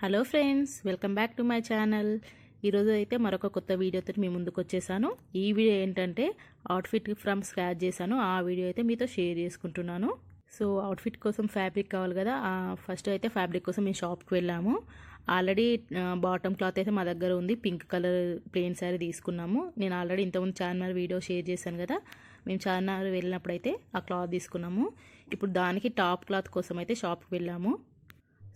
Hello friends, welcome back to my channel. ఈరోజు అయితే మరొక కొత్త వీడియోతో మీ ముందుకు వచ్చేసాను. ఈ వీడియో ఏంటంటే అవుట్ఫిట్ ఫ్రమ్ స్క్రాచ్ చేశాను. ఆ వీడియో అయితే మీతో షేర్ చేసుకుంటున్నాను. సో అవుట్ఫిట్ కోసం ఫ్యాబ్రిక్ కావాలి కదా. ఫస్ట్ అయితే ఫ్యాబ్రిక్ కోసం మేము షాప్కి వెళ్ళాము. ఆల్రెడీ బాటమ్ క్లాత్ అయితే మా దగ్గర ఉంది. పింక్ కలర్ ప్లెయిన్ శారీ తీసుకున్నాము. నేను ఆల్రెడీ ఇంతకుముందు చార్మినార్ వీడియో షేర్ చేశాను కదా. మేము చార్మినార్ వెళ్ళినప్పుడు అయితే ఆ క్లాత్ తీసుకున్నాము. ఇప్పుడు దానికి టాప్ క్లాత్ కోసం అయితే షాప్కి వెళ్ళాము.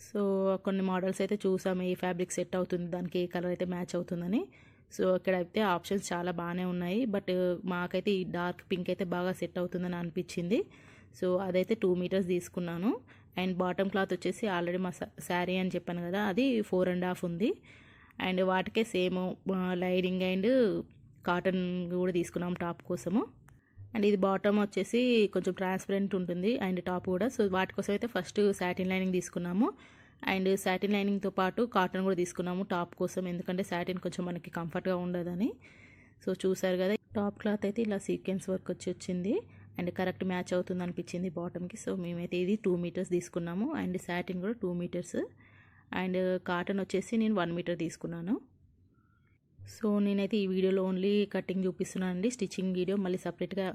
సో కొన్ని మోడల్స్ అయితే చూసాము, ఏ ఫ్యాబ్రిక్ సెట్ అవుతుంది, దానికి ఏ కలర్ అయితే మ్యాచ్ అవుతుందని. సో ఇక్కడ అయితే ఆప్షన్స్ చాలా బాగానే ఉన్నాయి. బట్ మాకైతే ఈ డార్క్ పింక్ అయితే బాగా సెట్ అవుతుందని అనిపించింది. సో అదైతే 2 మీటర్స్ తీసుకున్నాను. అండ్ బాటమ్ క్లాత్ వచ్చేసి ఆల్రెడీ మా శారీ అని చెప్పాను కదా, అది 4.5 ఉంది. అండ్ వాటికే సేమ్ లైనింగ్ అండ్ కాటన్ కూడా తీసుకున్నాము టాప్ కోసము. అండ్ ఇది బాటమ్ వచ్చేసి కొంచెం ట్రాన్స్పరెంట్ ఉంటుంది అండ్ టాప్ కూడా. సో వాటి కోసం అయితే ఫస్ట్ సాటిన్ లైనింగ్ తీసుకున్నాము. అండ్ సాటిన్ లైనింగ్తో పాటు కాటన్ కూడా తీసుకున్నాము టాప్ కోసం, ఎందుకంటే సాటిన్ కొంచెం మనకి కంఫర్ట్గా ఉండదని. సో చూసారు కదా, టాప్ క్లాత్ అయితే ఇలా సీక్వెన్స్ వర్క్ వచ్చింది అండ్ కరెక్ట్ మ్యాచ్ అవుతుంది అనిపించింది బాటమ్కి. సో మేమైతే ఇది 2 మీటర్స్ తీసుకున్నాము. అండ్ సాటిన్ కూడా 2 మీటర్స్. అండ్ కాటన్ వచ్చేసి నేను 1 మీటర్ తీసుకున్నాను. సో నేనైతే ఈ వీడియోలో ఓన్లీ కటింగ్ చూపిస్తున్నాను అండి. స్టిచ్చింగ్ వీడియో మళ్ళీ సపరేట్గా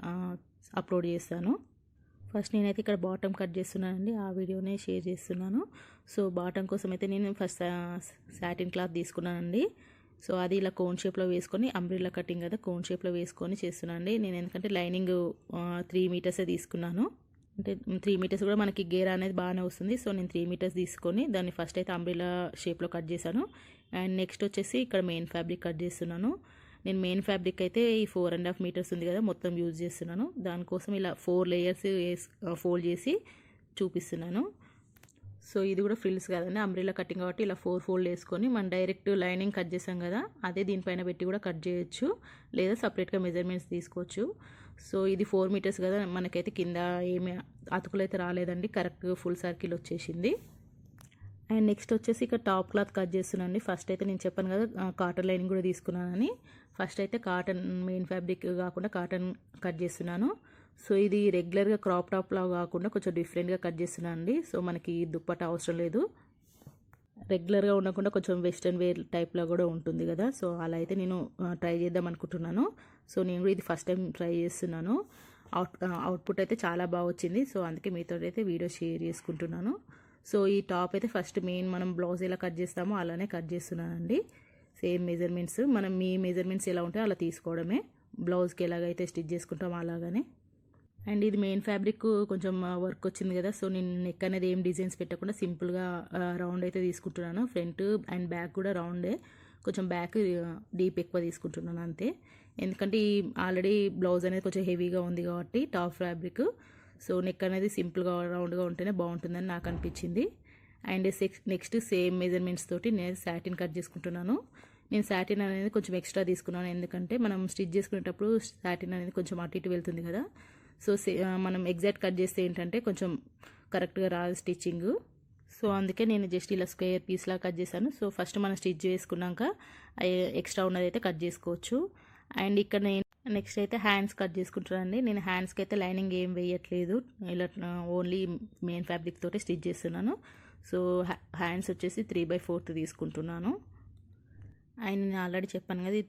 అప్లోడ్ చేస్తాను. ఫస్ట్ నేనైతే ఇక్కడ బాటమ్ కట్ చేస్తున్నానండి, ఆ వీడియోనే షేర్ చేస్తున్నాను. సో బాటమ్ కోసం అయితే నేను ఫస్ట్ సాటిన్ క్లాత్ తీసుకున్నానండి. సో అది ఇలా కోన్ షేప్లో వేసుకొని, అంబ్రిల్లా కటింగ్ కదా, కోన్ షేప్లో వేసుకొని చేస్తున్నాను అండి నేను. ఎందుకంటే లైనింగ్ 3 మీటర్సే తీసుకున్నాను. అంటే 3 మీటర్స్ కూడా మనకి గేర్ అనేది బాగానే వస్తుంది. సో నేను 3 మీటర్స్ తీసుకొని దాన్ని ఫస్ట్ అయితే అంబ్రిల్లా షేప్లో కట్ చేశాను. అండ్ నెక్స్ట్ వచ్చేసి ఇక్కడ మెయిన్ ఫ్యాబ్రిక్ కట్ చేస్తున్నాను. నేను మెయిన్ ఫ్యాబ్రిక్ అయితే ఈ 4.5 మీటర్స్ ఉంది కదా, మొత్తం యూజ్ చేస్తున్నాను. దానికోసం ఇలా 4 లేయర్స్ ఫోల్డ్ చేసి చూపిస్తున్నాను. సో ఇది కూడా ఫ్రిల్స్ కదండి, అంబ్రిల్లా కటింగ్ కాబట్టి ఇలా 4 ఫోల్డ్ వేసుకొని మనం డైరెక్ట్ లైనింగ్ కట్ చేసాం కదా, అదే దీనిపైన పెట్టి కూడా కట్ చేయొచ్చు, లేదా సపరేట్గా మెజర్మెంట్స్ తీసుకోవచ్చు. సో ఇది 4 మీటర్స్ కదా, మనకైతే కింద ఏమి అతుకులు అయితే రాలేదండి, కరెక్ట్ ఫుల్ సర్కిల్ వచ్చేసింది. అండ్ నెక్స్ట్ వచ్చేసి ఇక్కడ టాప్ క్లాత్ కట్ చేస్తున్నానండి. ఫస్ట్ అయితే నేను చెప్పాను కదా కాటన్ లైనింగ్ కూడా తీసుకున్నానని. ఫస్ట్ అయితే కాటన్ మెయిన్ ఫ్యాబ్రిక్ కాకుండా కాటన్ కట్ చేస్తున్నాను. సో ఇది రెగ్యులర్గా క్రాప్ టాప్ లాగా కాకుండా కొంచెం డిఫరెంట్గా కట్ చేస్తున్నాను అండి. సో మనకి దుప్పట అవసరం లేదు, రెగ్యులర్గా ఉండకుండా కొంచెం వెస్ట్రన్ వేర్ టైప్లో కూడా ఉంటుంది కదా. సో అలా అయితే నేను ట్రై చేద్దాం అనుకుంటున్నాను. సో నేను కూడా ఇది ఫస్ట్ టైం ట్రై చేస్తున్నాను. అవుట్పుట్ అయితే చాలా బాగా వచ్చింది. సో అందుకే మీతో అయితే వీడియో షేర్ చేసుకుంటున్నాను. సో ఈ టాప్ అయితే ఫస్ట్ మెయిన్ మనం బ్లౌజ్ ఎలా కట్ చేస్తామో అలానే కట్ చేస్తున్నానండి. సేమ్ మెజర్మెంట్స్, మనం మీ మెజర్మెంట్స్ ఎలా ఉంటే అలా తీసుకోవడమే, బ్లౌజ్కి ఎలాగైతే స్టిచ్ చేసుకుంటామో అలాగనే. అండ్ ఇది మెయిన్ ఫ్యాబ్రిక్ కొంచెం వర్క్ వచ్చింది కదా. సో నేను నెక్ అనేది ఏం డిజైన్స్ పెట్టకుండా సింపుల్గా రౌండ్ అయితే తీసుకుంటున్నాను. ఫ్రంట్ అండ్ బ్యాక్ కూడా రౌండే, కొంచెం బ్యాక్ డీప్ ఎక్కువ తీసుకుంటున్నాను అంతే. ఎందుకంటే ఈ ఆల్రెడీ బ్లౌజ్ అనేది కొంచెం హెవీగా ఉంది కాబట్టి టాప్ ఫ్యాబ్రిక్. సో నెక్ అనేది సింపుల్గా రౌండ్గా ఉంటేనే బాగుంటుందని నాకు అనిపించింది. అండ్ నెక్స్ట్ సేమ్ మెజర్మెంట్స్ తోటి నేను సాటిన్ కట్ చేసుకుంటున్నాను. నేను సాటిన్ అనేది కొంచెం ఎక్స్ట్రా తీసుకున్నాను, ఎందుకంటే మనం స్టిచ్ చేసుకునేటప్పుడు సాటిన్ అనేది కొంచెం అటు ఇటు వెళ్తుంది కదా. సో మనం ఎగ్జాక్ట్ కట్ చేస్తే ఏంటంటే కొంచెం కరెక్ట్గా రాదు స్టిచ్చింగ్. సో అందుకే నేను జస్ట్ ఇలా స్క్వేర్ పీస్లా కట్ చేశాను. సో ఫస్ట్ మనం స్టిచ్ చేసుకున్నాక ఎక్స్ట్రా ఉన్నది అయితే కట్ చేసుకోవచ్చు. అండ్ ఇక్కడ నేను నెక్స్ట్ అయితే హ్యాండ్స్ కట్ చేసుకుంటానండి. నేను హ్యాండ్స్కి అయితే లైనింగ్ ఏం వేయట్లేదు, ఇలా ఓన్లీ మెయిన్ ఫ్యాబ్రిక్ తోటి స్టిచ్ చేస్తున్నాను. సో హ్యాండ్స్ వచ్చేసి 3/4 తీసుకుంటున్నాను. అండ్ నేను ఆల్రెడీ చెప్పాను కదా,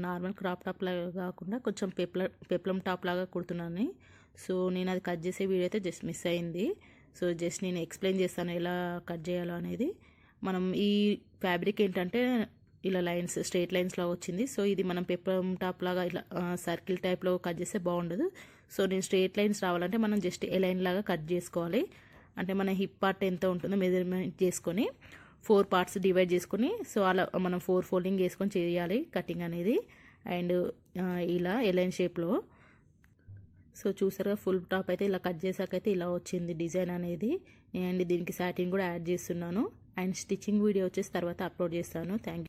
నార్మల్ క్రాప్ టాప్ లాగా కాకుండా కొంచెం పెప్లం టాప్ లాగా కుడుతున్నాను. సో నేను అది కట్ చేసే వీడియో అయితే జస్ట్ మిస్ అయింది. సో జస్ట్ నేను ఎక్స్ప్లెయిన్ చేస్తాను ఎలా కట్ చేయాలో అనేది. మనం ఈ ఫ్యాబ్రిక్ ఏంటంటే ఇలా లైన్స్, స్ట్రైట్ లైన్స్ లాగా వచ్చింది. సో ఇది మనం పెప్లం టాప్ లాగా ఇట్లా సర్కిల్ టైప్లో కట్ చేస్తే బాగుండదు. సో నేను స్ట్రైట్ లైన్స్ రావాలంటే మనం జస్ట్ ఏ లైన్ లాగా కట్ చేసుకోవాలి. అంటే మన హిప్ పార్ట్ ఎంత ఉంటుందో మెజర్మెంట్ చేసుకొని 4 పార్ట్స్ డివైడ్ చేసుకొని, సో అలా మనం 4 ఫోల్డింగ్ వేసుకొని చేయాలి కటింగ్ అనేది. అండ్ ఇలా ఎలైన్ షేప్లో. సో చూసారుగా, ఫుల్ టాప్ అయితే ఇలా కట్ చేసాకైతే ఇలా వచ్చింది డిజైన్ అనేది. అండ్ దీనికి సాటిన్ కూడా యాడ్ చేస్తున్నాను. అండ్ స్టిచ్చింగ్ వీడియో వచ్చేసి తర్వాత అప్లోడ్ చేస్తాను. Thank you.